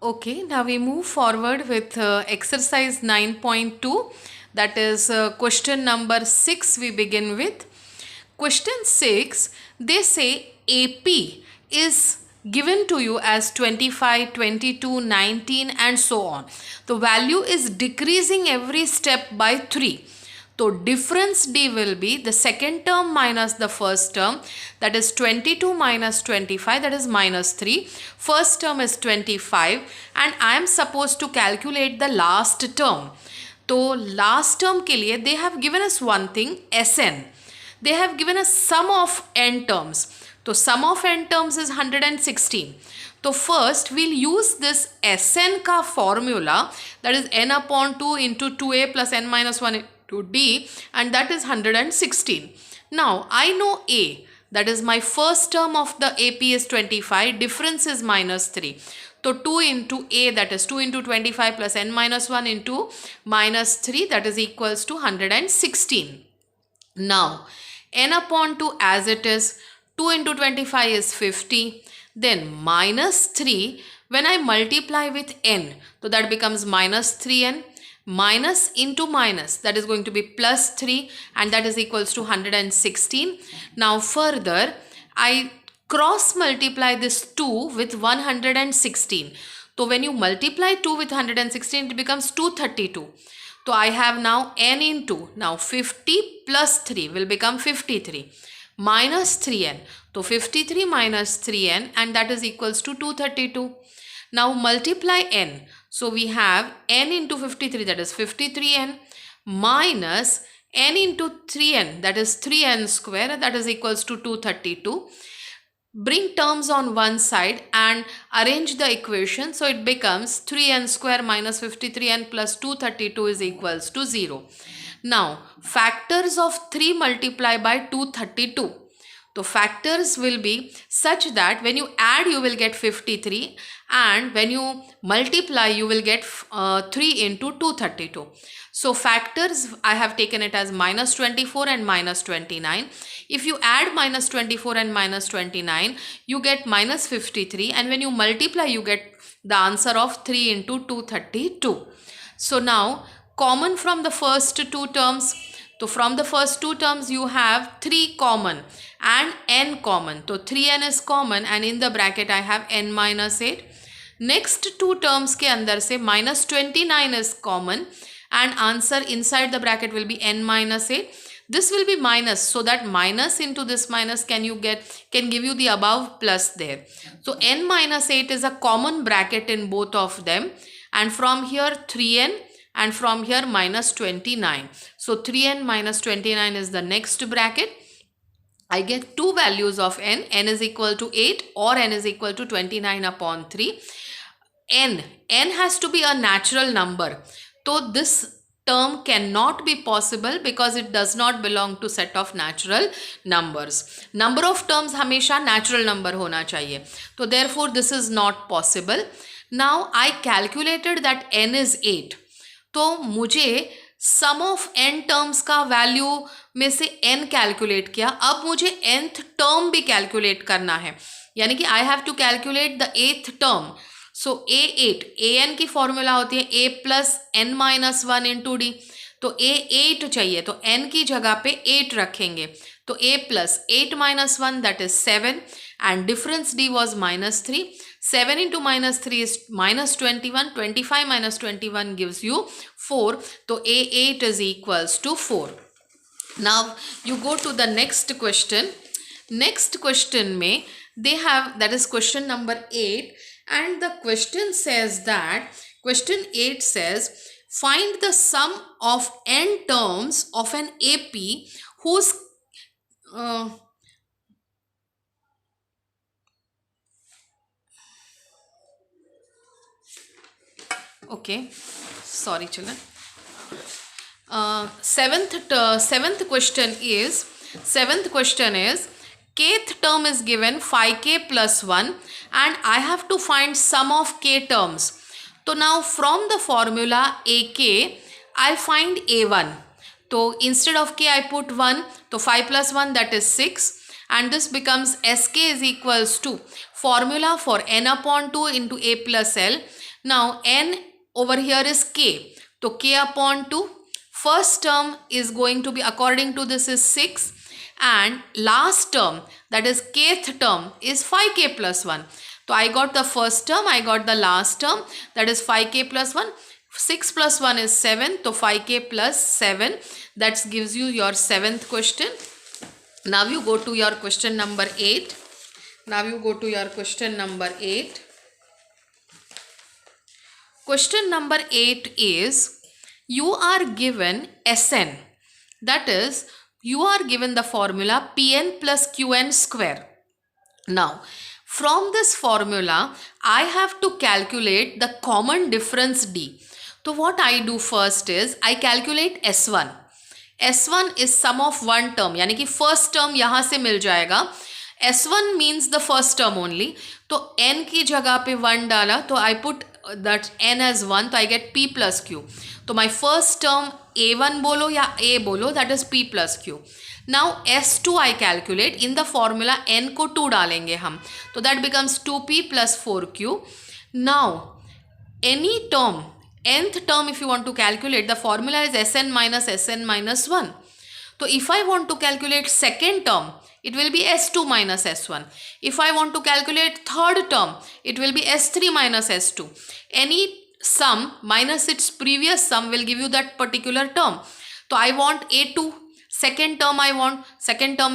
Okay, now we move forward with exercise 9.2, that is question number 6 we begin with. Question 6, they say AP is given to you as 25, 22, 19 and so on. The value is decreasing every step by 3. So difference D will be the second term minus the first term, that is 22 minus 25, that is minus 3. First term is 25 and I am supposed to calculate the last term. So last term के लिए they have given us one thing, Sn. They have given us sum of n terms. So sum of n terms is 116. So first we'll use this Sn का formula, that is n upon 2 into 2a plus n minus 1 to D, and that is 116. Now I know A, that is my first term of the AP is 25, difference is minus 3. So 2 into A, that is 2 into 25 plus n minus 1 into minus 3, that is equals to 116. Now n upon 2 as it is, 2 into 25 is 50, then minus 3 when I multiply with n, so that becomes minus 3n, minus into minus, that is going to be plus 3 and that is equals to 116. Now further I cross multiply this 2 with 116. So when you multiply 2 with 116 it becomes 232. So I have now n into, now 50 plus 3 will become 53 minus 3n. So 53 minus 3n and that is equals to 232. Now multiply n. So we have n into 53, that is 53n, minus n into 3n, that is 3n square, that is equals to 232. Bring terms on one side and arrange the equation. So it becomes 3n square minus 53n plus 232 is equals to 0. Now factors of 3 multiply by 232. So factors will be such that when you add you will get 53 and when you multiply you will get 3 into 232. So factors I have taken it as minus 24 and minus 29. If you add minus 24 and minus 29 you get minus 53 and when you multiply you get the answer of 3 into 232. So now common from the first two terms. So from the first two terms you have 3 common and n common. So 3n is common and in the bracket I have n minus 8. Next two terms के अंदर से minus 29 is common and answer inside the bracket will be n minus 8. This will be minus, so that minus into this minus can give you the above plus there. So n minus 8 is a common bracket in both of them and from here 3n and from here minus 29. So 3n minus 29 is the next bracket. I get two values of n is equal to 8 or n is equal to 29 upon 3. n has to be a natural number. So this term cannot be possible because it does not belong to set of natural numbers. Number of terms हमेशा natural number होना चाहिए. So therefore this is not possible. Now I calculated that n is 8. तो मुझे सम of n terms का value में से n calculate किया. अब मुझे nth टर्म भी कैलकुलेट करना है, यानी कि I have to calculate the 8th term. So a8, an की फॉर्मूला होती है a plus n minus 1 into d. तो a8 चाहिए तो n की जगह पे 8 रखेंगे. तो a plus 8 minus 1 that is 7 and difference d was minus 3. 7 into minus 3 is minus 21. 25 minus 21 gives you 4. So A8 is equals to 4. Now you go to the next question. Next question may they have, that is question number 8, and the question says that, question 8 says find the sum of n terms of an AP whose okay, sorry children. Seventh question is kth term is given 5k plus 1 and I have to find sum of k terms. So now from the formula ak I'll find a1. So instead of k I put 1. So 5 plus 1 that is 6. And this becomes sk is equals to formula for n upon 2 into a plus l. Now n over here is k. So k upon 2. First term is going to be, according to this, is 6, and last term, that is kth term, is 5k plus 1. So I got the first term, I got the last term, that is 5k plus 1. 6 plus 1 is 7, so 5k plus 7, that gives you your 7th question. Now you go to your question number 8. Question number 8 is, you are given Sn, that is, you are given the formula Pn plus Qn square. Now, from this formula, I have to calculate the common difference D. So what I do first is, I calculate S1. S1 is sum of one term, यानी कि first term यहाँ से मिल जाएगा. S1 means the first term only. तो n की जगह पे 1 डाला, तो I put that n as 1, तो I get p plus q. तो my first term a1 बोलो या a बोलो, that is p plus q. Now S2 I calculate, in the formula n को 2 डालेंगे हम, तो that becomes 2p plus 4q. Now any term, nth term if you want to calculate, the formula is Sn minus 1. So if I want to calculate second term, it will be S2 minus S1. If I want to calculate third term, it will be S3 minus S2. Any sum minus its previous sum will give you that particular term. So I want A2. Second term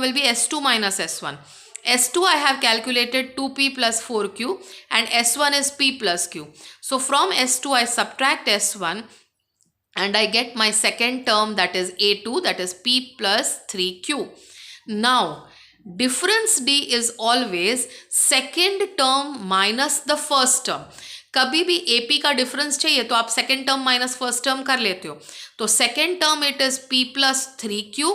will be S2 minus S1. S2 I have calculated 2p plus 4q, and S1 is p plus q. So from S2 I subtract S1 and I get my second term, that is A2, that is p plus 3q. Now difference D is always second term minus the first term. कभी भी AP का difference चाहिए तो आप second term minus first term कर लेते हो. तो second term it is p plus 3q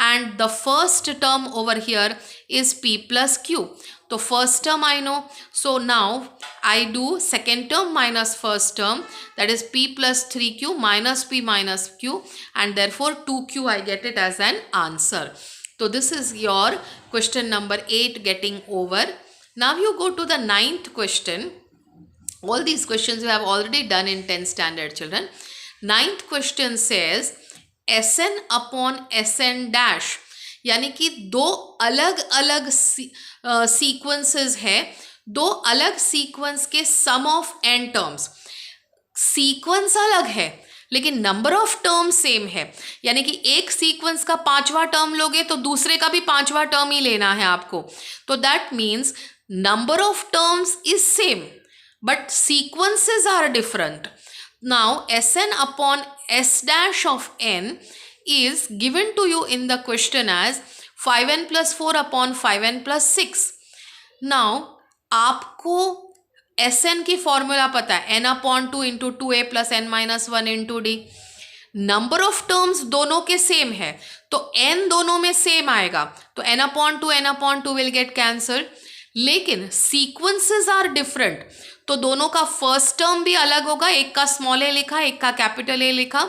and the first term over here is p plus q. तो first term I know, so now I do second term minus first term, that is p plus 3q minus p minus q, and therefore 2q I get it as an answer. So this is your question number 8 getting over. Now you go to the 9th question. All these questions you have already done in 10th standard, children. 9th question says Sn upon Sn dash, यानी कि दो अलग अलग sequences है, दो अलग sequence के सम of n terms. Sequence अलग है लेकिन नंबर ऑफ टर्म सेम है, यानी कि एक सीक्वेंस का 5वां टर्म लोगे तो दूसरे का भी 5वां टर्म ही लेना है आपको. तो that means number of terms is same but sequences are different. Now Sn upon S dash of n is given to you in the question as 5n plus 4 upon 5n plus 6. Now आपको Sn की formula पता है, n upon 2 into 2a plus n minus 1 into d. Number of terms दोनों के same है तो n दोनों में सेम आएगा, तो n upon 2 will get cancelled. लेकिन सीक्वेंसेस आर डिफरेंट, तो दोनों का फर्स्ट टर्म भी अलग होगा, एक का स्मॉल ए लिखा, एक का कैपिटल ए लिखा.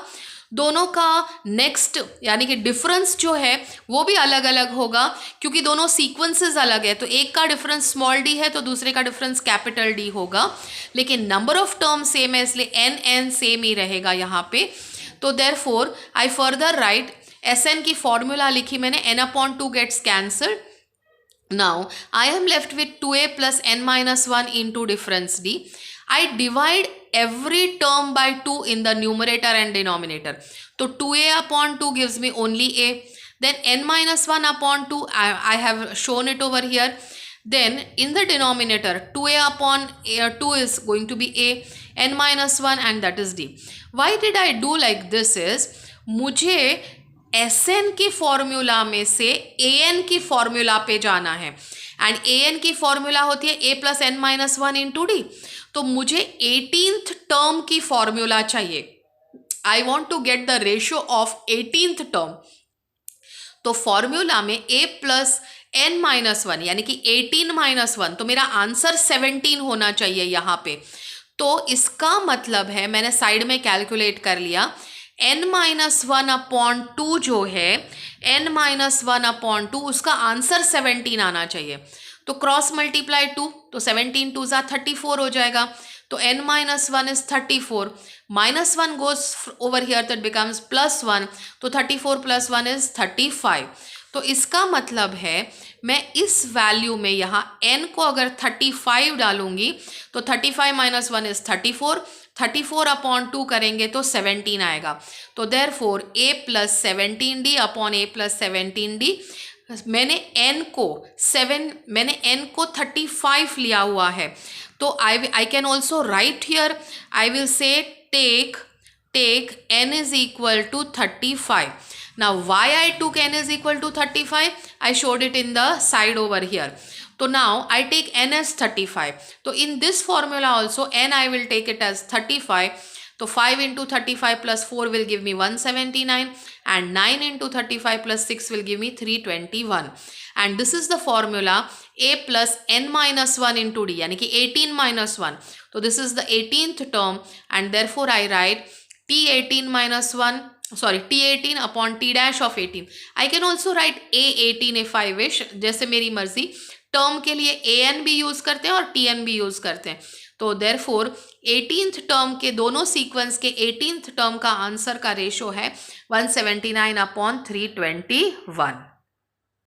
दोनों का नेक्स्ट यानी कि डिफरेंस जो है वो भी अलग अलग होगा, क्योंकि दोनों सीक्वेंसेस अलग है. तो एक का डिफरेंस स्मॉल डी है तो दूसरे का डिफरेंस कैपिटल डी होगा, लेकिन नंबर ऑफ टर्म सेम है इसलिए एन एन सेम ही रहेगा यहाँ पे. तो therefore I further write Sn की फॉर्मूला लिखी मैंने, n upon 2 gets cancelled. Now I am left with 2a plus n minus 1 into difference d. I divide every term by 2 in the numerator and denominator. So 2a upon 2 gives me only a. Then n minus 1 upon 2, I have shown it over here. Then in the denominator 2a upon 2 is going to be a, n minus 1, and that is d. Why did I do like this is, मुझे Sn की formula में से An की formula पे जाना है, and An की formula होती है a plus n minus 1 into d. तो मुझे 18th टर्म की फॉर्मूला चाहिए. I want to get the ratio of 18th term. तो फॉर्मूला में a प्लस n माइनस 1 यानी कि 18 माइनस 1, तो मेरा आंसर 17 होना चाहिए यहाँ पे. तो इसका मतलब है मैंने साइड में कैलकुलेट कर लिया, n माइनस 1 अपॉन 2 जो है, n माइनस 1 अपॉन 2 उसका आंसर 17 आना चाहिए. तो क्रॉस मल्टीप्लाई 2, तो 17 2 ज़ा 34 हो जाएगा. तो n minus 1 is 34. Minus 1 goes over here, that becomes plus 1. तो 34 plus 1 is 35. तो इसका मतलब है मैं इस वैल्यू में यहाँ n को अगर 35 डालूंगी तो 35 minus 1 is 34. 34 अपॉन 2 करेंगे तो 17 आएगा. तो therefore a plus 17d upon a plus 17d, मैंने n को 35 लिया हुआ है. तो I can also write here, I will say take n is equal to 35. Now why I took n is equal to 35? I showed it in the side over here. So now I take n as 35. So in this formula also n I will take it as 35. So 5 into 35 plus 4 will give me 179, and 9 into 35 plus 6 will give me 321. And this is the formula a plus n minus 1 into d, यानी कि 18 minus 1. So this is the 18th term, and therefore I write t18 minus 1, sorry, t18 upon t dash of 18. I can also write a18 if I wish, जैसे मेरी मर्जी. Term के लिए an भी use करते हैं और tn भी यूज करते हैं. तो देयरफॉर 18th टर्म के दोनों सीक्वेंस के 18th टर्म का आंसर का रेशो है 179 अपॉन 321.